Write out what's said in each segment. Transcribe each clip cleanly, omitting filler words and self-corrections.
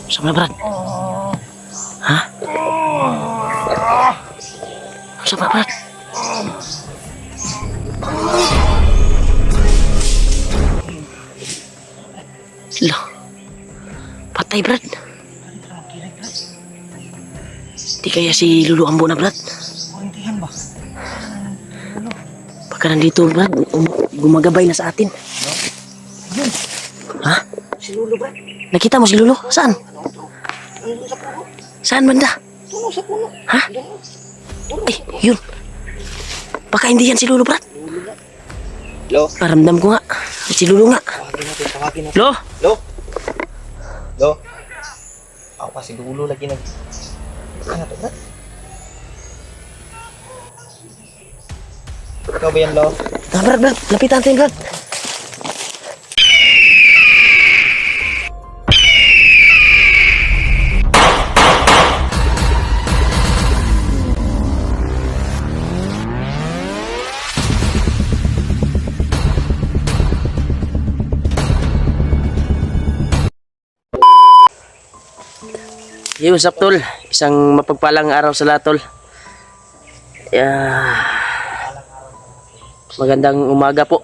Sama Brad? Ha? Sama Brad? Loh, patay Brad. Di kaya si Lulu Ambo na Brad? Kuntihan ba? Baka nandito Brad, gumagabay na sa atin. Yun. Ha? Si Lulu Brad. Nakita mo si Lulu? Saan? Nandun sa puno. Saan banda? Tuno sa puno. Ha? Ay, yun. Baka hindi yan si Lulu Brad. Lo. Paramdam ko nga. Si Lulu nga. Tawagin natin. Lo? Lo. Lo. Ako kasi Lulu lagi nag... Ano to, Brad? Ikaw ba yan, Lo? Brad, lapitan natin Brad. Hey, what's up tol? Isang mapagpalang araw sa lahat tol. Magandang umaga po.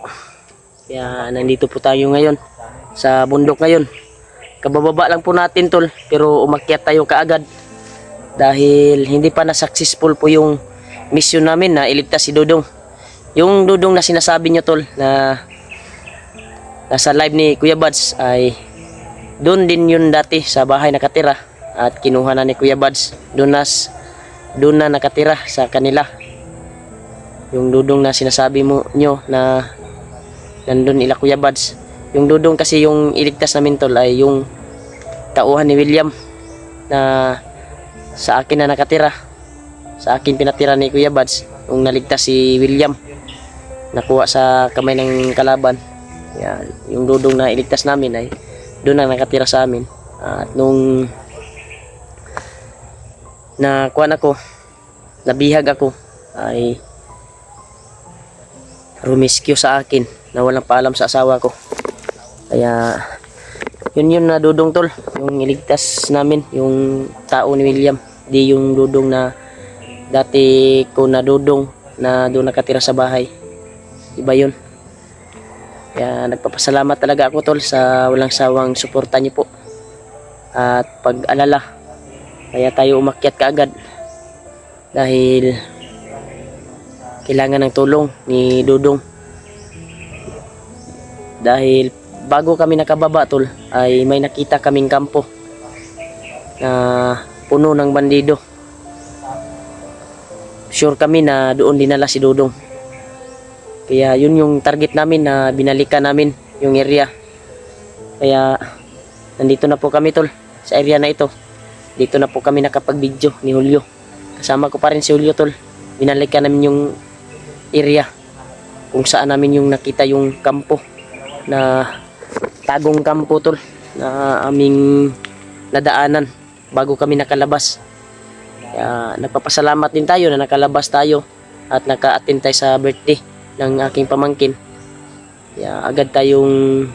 Kaya nandito po tayo ngayon sa bundok ngayon. Kabababa lang po natin tol, pero umakyat tayo kaagad dahil hindi pa na successful po yung mission namin na iligtas si Dudong. Yung Dudong na sinasabi nyo tol na nasa live ni Kuya Buds ay doon din yun dati sa bahay nakatira. At kinuha na ni Kuya Buds. Doon na nakatira sa kanila. Yung Dudong na sinasabi mo nyo na nandun ila Kuya Buds. Yung Dudong kasi yung iligtas namin tol ay yung tauhan ni William na sa akin na nakatira. Sa akin pinatira ni Kuya Buds. Yung naligtas si William. Nakuha sa kamay ng kalaban. Yan. Yung Dudong na iligtas namin ay doon na nakatira sa amin. At nung nakuha ako, nabihag ako, ay rumiskyo sa akin na walang paalam sa asawa ko. Kaya yun na Dudong tol, yung iligtas namin, yung tao ni William, di yung Dudong na dati ko na Dudong na doon nakatira sa bahay. Iba yun. Kaya nagpapasalamat talaga ako tol sa walang sawang suporta niyo po at pag-alala. Kaya tayo umakyat kaagad dahil kailangan ng tulong ni Dudong. Dahil bago kami nakababa tol ay may nakita kaming kampo na puno ng bandido. Sure kami na doon dinala si Dudong. Kaya yun yung target namin na binalikan namin yung area. Kaya nandito na po kami tol sa area na ito. Dito na po kami nakapag-video ni Julio. Kasama ko pa rin si Julio tol. Binalikan namin yung area kung saan namin yung nakita yung kampo na tagong kampo tol na aming nadaanan bago kami nakalabas. Kaya nagpapasalamat din tayo na nakalabas tayo at naka-attend tayo sa birthday ng aking pamangkin. Kaya agad tayong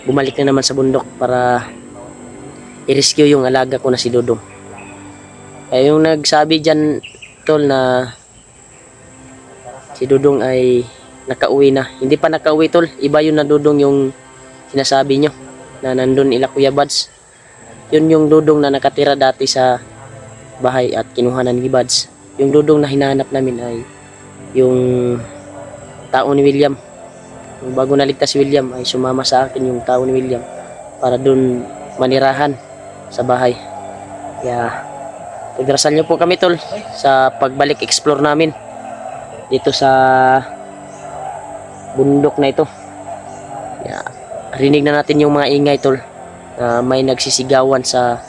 bumalik na naman sa bundok para i-rescue yung alaga ko na si Dudong. Kaya yung nagsabi dyan tol na si Dudong ay nakauwi na. Hindi pa nakauwi tol. Iba yun na Dudong yung sinasabi nyo na nandun ila Kuya Buds. Yun yung Dudong na nakatira dati sa bahay at kinuhanan ni Buds. Yung Dudong na hinahanap namin ay yung tao ni William. Yung bago naligtas si William ay sumama sa akin yung tao ni William para dun manirahan sa bahay. Kaya pagdarasal nyo po kami tol sa pagbalik explore namin dito sa bundok na ito. Kaya rinig na natin yung mga ingay tol na may nagsisigawan sa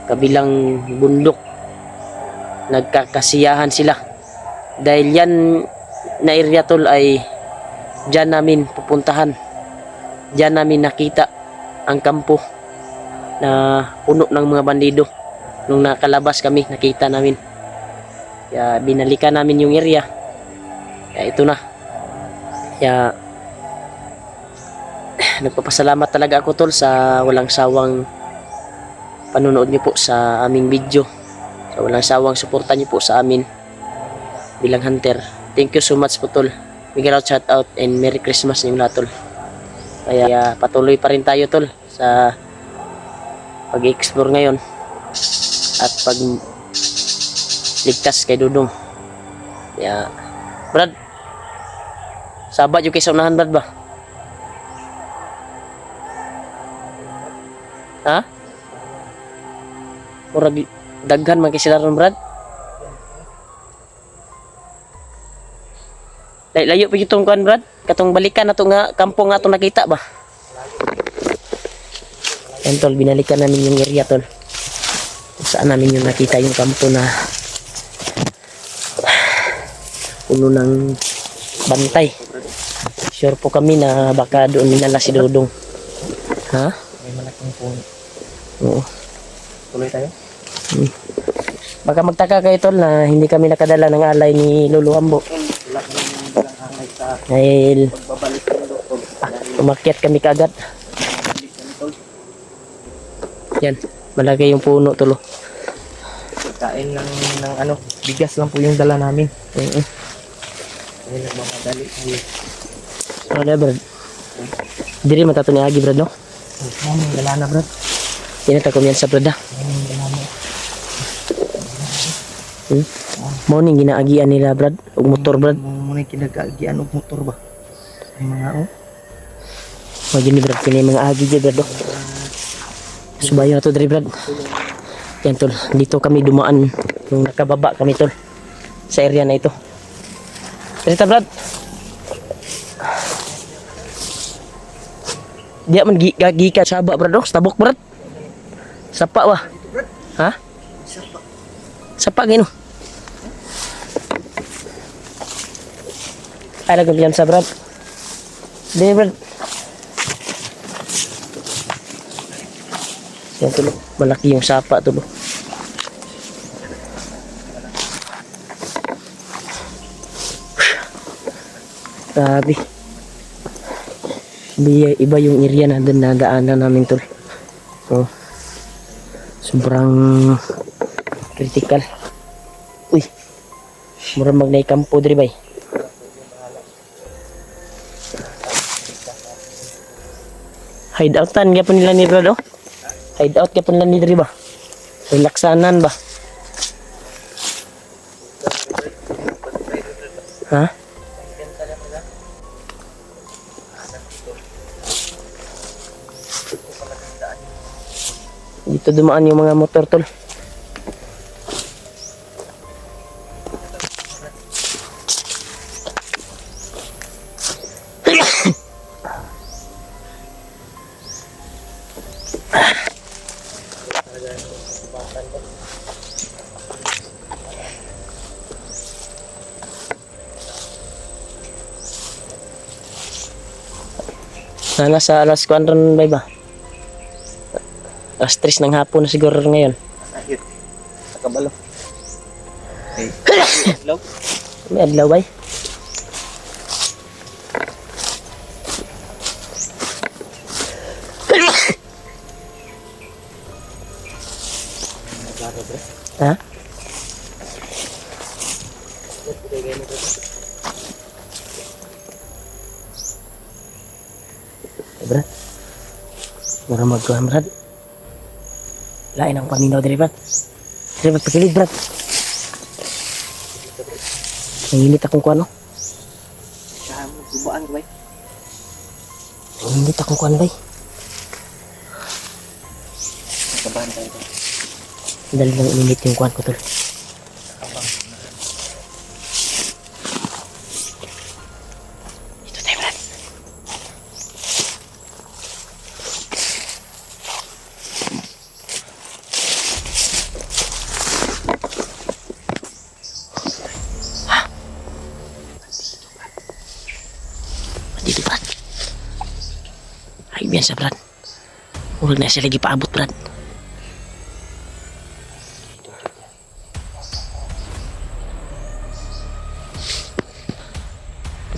kabilang bundok. Nagkakasiyahan sila dahil yan na area tol ay dyan namin pupuntahan. Dyan namin nakita ang kampo na puno ng mga bandido. Nung nakalabas kami, nakita namin. Kaya binalikan namin yung area. Kaya ito na. Kaya nagpapasalamat talaga ako tol sa walang sawang panonood niyo po sa aming video. Sa walang sawang suporta niyo po sa amin bilang hunter. Thank you so much po tol. Big shout out and Merry Christmas niyo lahat tol. Kaya patuloy pa rin tayo tol sa pag-explore ngayon at pag ligtas kay Dudong. Kaya Brad, sabat yung kay sa unahan Brad ba? Ha? Murag daghan man kay sila ron Brad. Layo pa itong kuan Brad. Katong balikan na to nga kampo nga to nakita ba? Yan tol, binalikan namin yung area tol. Kung saan namin yung nakita yung kampo na puno ng bantay. Sure po kami na baka doon dinala si Dudong. Ha? May malaking puno. Oo. Tuloy tayo? Baka magtaka kayo tol na hindi kami nakadala ng alay ni Lolo Ambo. Wala kami bilang hangay sa Dahil pagbabalik ng doktor. umakyat kami kagad. Yan, malaki yung puno tol. Kain lang ng ano, bigas lang po yung dala namin. Ay, nagmamadali tayo. Ano Brad? Diri matato ni Agi Brad no? Maming dala na, bro. Yan ta kumyansa Brad ah. Maming dala na. Morning ginaagian nila Brad ug motor Brad. Muna kinagaagian og motor ba? Ay mga Wag ni Brad kini mga agi dyan Brad oh. Subayo na to diri Brad. Yan tol, dito kami dumaan nung nakababa kami tol sa area na ito. Rita Brad. Dia man gigi ka saba Brad oh, stabok Brad. Sapa ba? Ha? Sapa gino. Ay lagam yan sa Brad. Di Brad. Yan tulo, malaki yung sapa tulo. Grabe. Iba yung area na doon na daanan namin tol. So, sobrang critical. Uy, murang magnay kampo diri bay. Hideoutan gyapon nila ni Brad oh. Hideout gyapon nila ni diri ba? Relaksanan ba? Ha? Dito dumaan yung mga motor tol. Nasa alas 4 bay ba? Alas 3 ng hapon na siguro ngayon. Ayun. Sa kabalo. Okay. Hello? May adlaw bay? Ha? Brad. Mura magkuhan Brad. Lain ang paminaw diri Brad. Diri Brad, pakilid Brad. Nanginit akong kuhan no? Saan mo subaan ko ba? Nanginit akong kuhan bay. Kabahan tayo. Dali lang init yung kuhan ko tol. Dito tayo Brad. Dito Brad. Ay biasa Brad. Murag na siya lagi paabot Brad.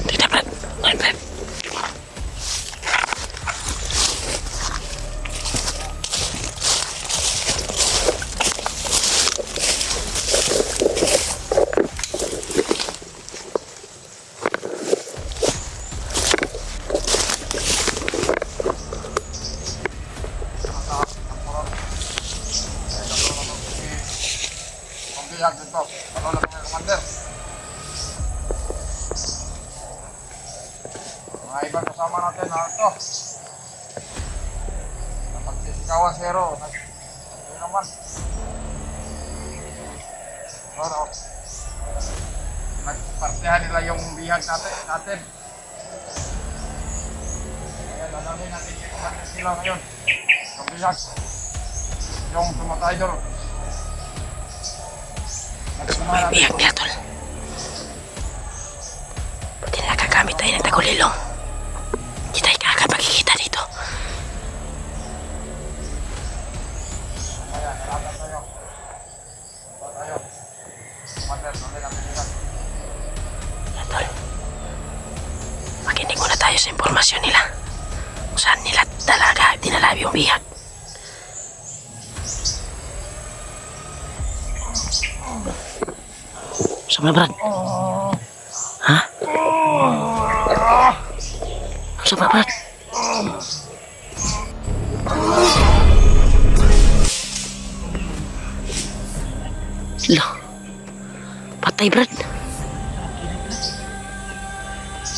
Dito Brad. Ay Brad. bihag dito. Ano lang mga commander? Mga ibang kasama natin na ito. Napagsisikawan zero. Ano naman? Ano? Nagpartihan nila yung bihag natin. Kaya lalawin natin yung commander sila ngayon. Yung bihag. Yung tumatay doon. Bihag niya, tol. Buti na nakagamit tayo ng tagulilong. Hindi tayo makikita dito. Kaya, nalaban tayo. Nalaban tayo. Commander, nalaban natin sila. Yan, tol. Makinig muna tayo sa impormasyon nila. Kung saan nila talaga dinala yung bihag. Sama Brad? Ha? Sama Brad? Loh. Patay Brad.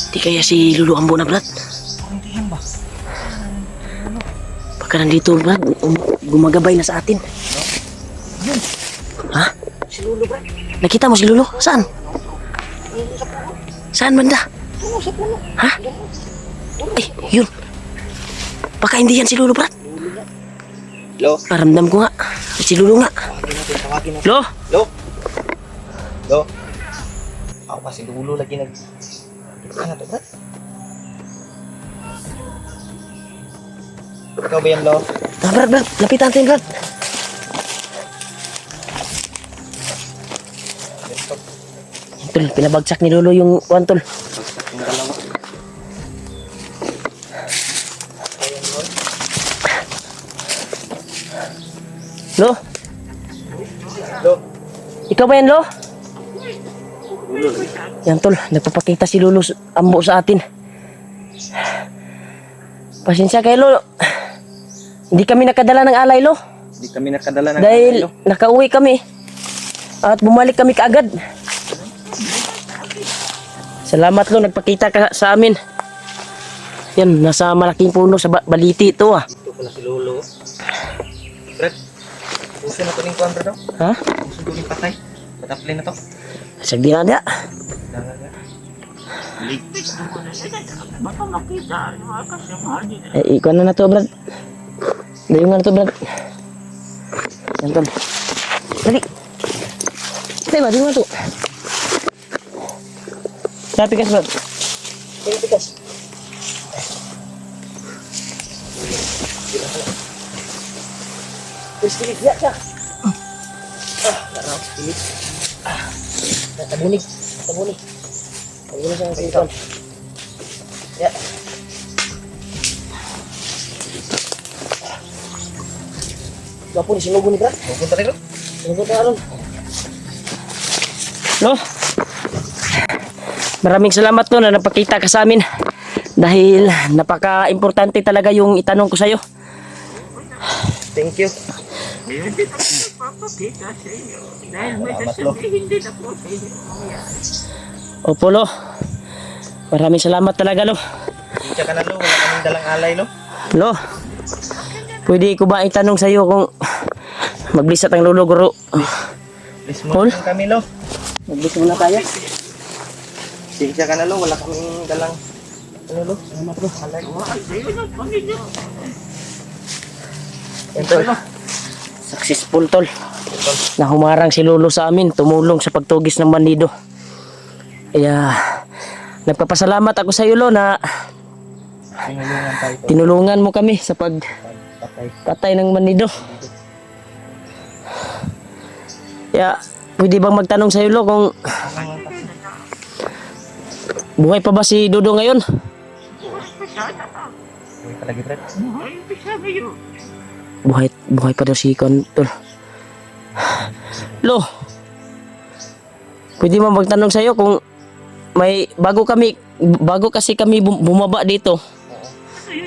Di kaya si Lulu Ambo na Brad? Hindi yan ba? Pagka nandito Brad, gumagabay na sa atin. Ha? Si Lolo, Brad. Nakita mo si Lulu? Saan? Saan banda? Tungo sa puno. Ha? Ay, yun. Baka hindi yan si Lulu, Brad. Lo, Paramdam ko nga. Si Lulu nga. tawagin natin. Lo? Lo. Lo. Ako pa si Lolo lagi nag... Ano to, Brad? Ikaw ba yan, Lo? Ah, Brad, Brad. Lapitan natin, Brad. Tol, pinabagsak ni Lulu yung kuwan, Tol. Yung dalawa. Ayan, Lo. Lo? Lo. Ikaw ba yan, Lo? Yan, Tol. Nagpapakita si Lulu Ambo sa atin. Pasensya kayo, Lo. Hindi kami nakadala ng alay, Lo. Hindi kami nakadala ng Dahil Lo. nakauwi kami. At bumalik kami kaagad. Salamat, Lo. Nagpakita ka sa amin. Yan, nasa malaking puno sa baliti ito, ah. Ito pala si Lolo. Brad, puso na to ning kuwan, Brad. Ha? Puso to ning patay. Pataplay na to. Sagdi na dia. Dangan nga. Ikaw na to, Brad. Dayong na to, Brad. Yan, Tol. Dali. Dali ba? Dali ba to? Pikas, Brad. Pikas. Pilit, ya, siya. Tara, pilit. Tabunig. Tabunig. Tabunig siya ng silikon. Ya. Gapo ni sinugo ni Brad. Pupunta rin, Brad. Sinugo na ron. No? Maraming salamat no na napakita ka sa amin. Dahil napaka-importante talaga yung itanong ko sa'yo. Thank you. Hindi na po nagpapakita sa inyo. Dahil may Salamat, sasabihin din ako sa inyo mamaya. Opo, Lo. Maraming salamat talaga, Lo. Hindi ka na, Lo. Wala kaming dalang alay, Lo. Lo, pwede ko ba itanong sa'yo kung maglisat ang Lolo Guro? Please Paul? mo kami, Lo. Maglisat muna tayo. Sinsya ka na, Lo. Wala kaming dalang... Ano, Lo? Salamat, Lo. Alay. Wala sa'yo ng Panginoon. Ito, successful, Tol. Na humarang si Lolo sa amin, tumulong sa pagtugis ng bandido. Kaya, nagpapasalamat ako sa iyo, Lo, na Tinulungan tayo, Tol. tinulungan mo kami sa Patay. pagpatay ng bandido. Kaya, pwede bang magtanong sa iyo, Lo, kung buhay pa ba si Dodo ngayon? Buhay pa sana ka. Uy, palagi, Brad. Buhay pa sana yun. Buhay pa daw si Kon, Tol. Lo, pwede mo magtanong sa iyo kung may bago kasi kami bumaba dito.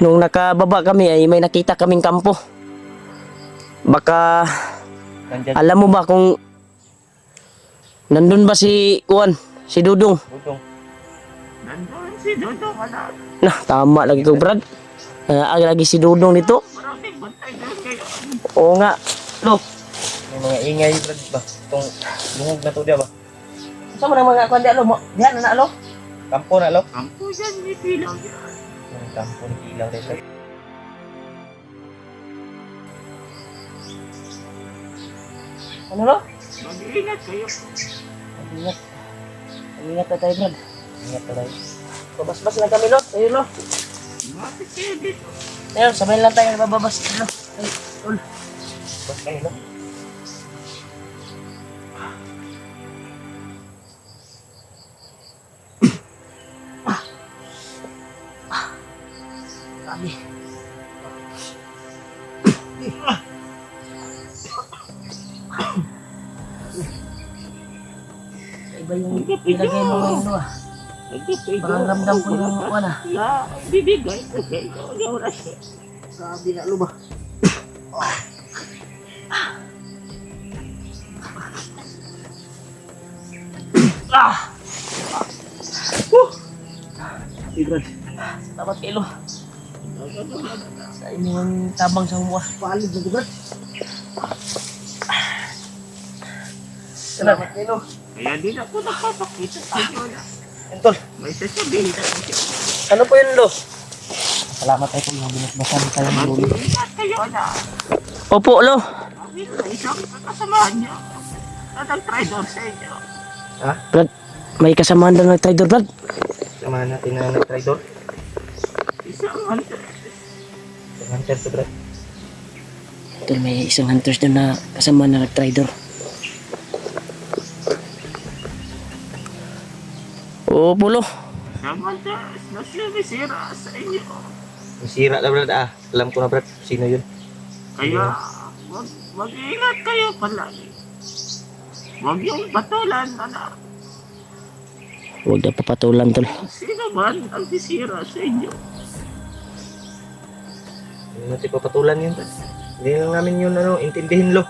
Nung nakababa kami ay may nakita kaming kampo. Baka Nandyan. alam mo ba kung Nandun ba si Kuan? Si Dudong? Dudong. Nandun si Dudong, anak. Nah, tama lagi ko, Brad. Lagi si Dudong dito. Maraming bantay doon ngayon. Oo nga. Lo, May mga ingay, Brad, ba? Itong lungog na to, diya ba? saan mo na mga kuan di alo mo? Diyan na alo. Kampo na, lo. Ang puyan ni Pilaw yan. Yung kampo ni Ilaw rin, Brad. Ano lo? Mag-iingat kayo. Ingat. Ingat na tayo, Brad. Ingat na tayo. Babas-bas lang kami, lo. Tayo, lo. Bakit kayo dito? Tayo, sabay lang tayo bababas. Lo. Ay, tol. Bas kayo, lo. Kami. Iba yung ilagay mo ngayon, lo. Parang ramdam ko yung kuan ah. Na, bibigay ko kayo. Yung oras. Sabi na, lo ba? Brad. Dapat kilo. Sa inyong tabang sa mga palid na Brad. Salamat kilo. Kaya din ako nakapakita sa inyo na Entol, may sasabihin ako sa inyo. ano po yun, lo? Salamat tayo kung mga binasbasan tayo ng lulo. Mag-iingat kayo na. Opo, lo. Bakit na isang kasamahan niyo na nag-traitor sa inyo? Ha? Brad, may kasamaan daw nag-trader, Brad. Samahan natin na nag-tridor. Isang hunter. Yung hunter to, Brad. Entol, may isang hunters doon na kasamaan na nag-trader. Opo, lo. Isang hunter na sumisira sa inyo. Yung sira na, Brad. Alam ko na, Brad. Sino yun? Kaya mag-iingat kayo palagi. Huwag yung patulan, anak. Huwag na papatulan, tol. Sino man ang sisira sa inyo? Hindi natin papatulan yun, Brad. Hindi lang namin yun, intindihin, lo.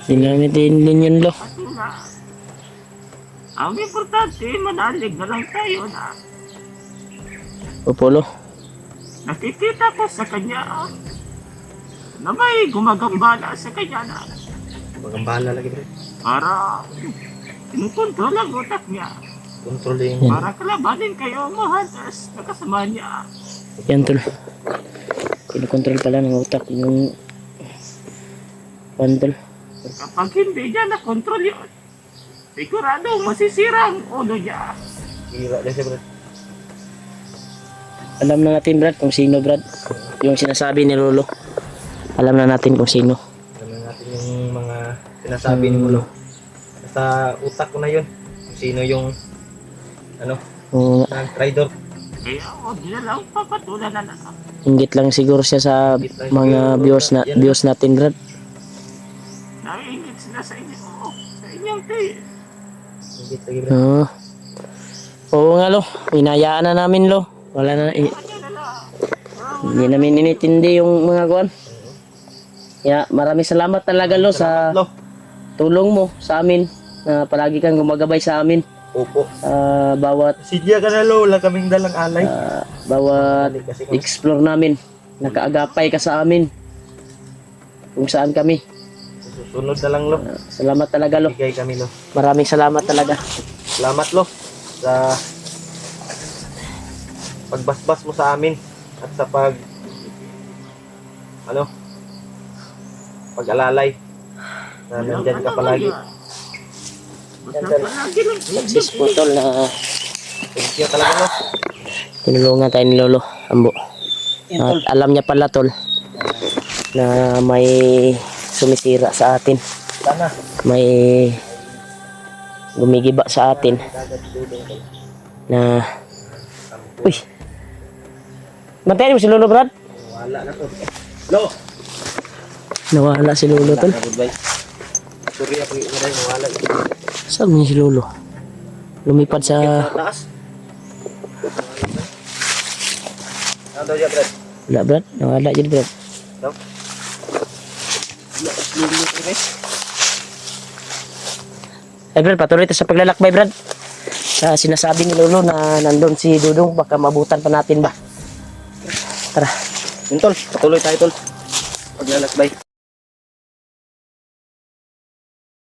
Ginamit din yun, lo. Patulan. Ang importante, manalig na lang tayo na. Opo, lo. Nakikita ko sa kanya na may gumagambala sa kanya na Magambala lagi, Brad. para kinukontrol ang utak niya. Control yung Para kalabanin kayo mga hunters na kasama niya. Yan, tol. Kinukontrol pala ng utak yung tol. Kapag hindi niya na-control yun, sigurado masisira ang ulo niya. sira na siya, Brad. Alam na natin, Brad, kung sino, Brad. Yung sinasabi ni Lolo. Alam na natin kung sino. Alam natin yung mga sinasabi ni Mulo. Sa utak ko na yun. Kung sino yung Oo nga. nag-tridor. Kaya huwag niya lang papatulan na lang. Inggit lang siguro siya sa mga viewers natin, Brad. Naiingit sila sa inyo. Sa inyong tayo. Hindi lagi, Brad. Oo. Oo nga, lo. Inayaan na namin, lo. Wala na. Kanya na lang. Hindi namin initindi yung mga kuan. Kaya maraming salamat talaga, lo, sa Lo. tulong mo sa amin. Na palagi kang gumagabay sa amin. Opo. Bawat Sidya ka na, Lo. Wala kaming dalang alay. bawat Alay kasi kami. explore namin. Nakaagapay ka sa amin. Kung saan kami. Susunod na lang, Lo. Salamat talaga, lo. Bigay kami, Lo. Maraming salamat talaga. Salamat, Lo. Sa pagbasbas mo sa amin. At sa pag-alalay. Na nandyan ka palagi. Basta palagi lang. Sis po, tol, na Thank you talaga, Lo. tinulungan tayo ni Lolo Ambo. At alam niya pala, tol, na may sumisira sa atin. Sana. May gumigiba sa atin na uy, bantayan mo si Lolo, Brad. Wala na to. Lo. Nawala si Lolo, tol. Goodbye. Sorry ako yung wala. Saan niya si Lolo? Lumipad sa Taas. Ano daw yan, Brad? wala, Brad. Nawala dyan, Brad. No? Ay Brad, patuloy tayo sa paglalakbay Brad. Sa sinasabi ni Lolo na nandun si Dudong, baka mabutan pa natin ba. Tara. Yun tol, patuloy tayo tol. Paglalakbay.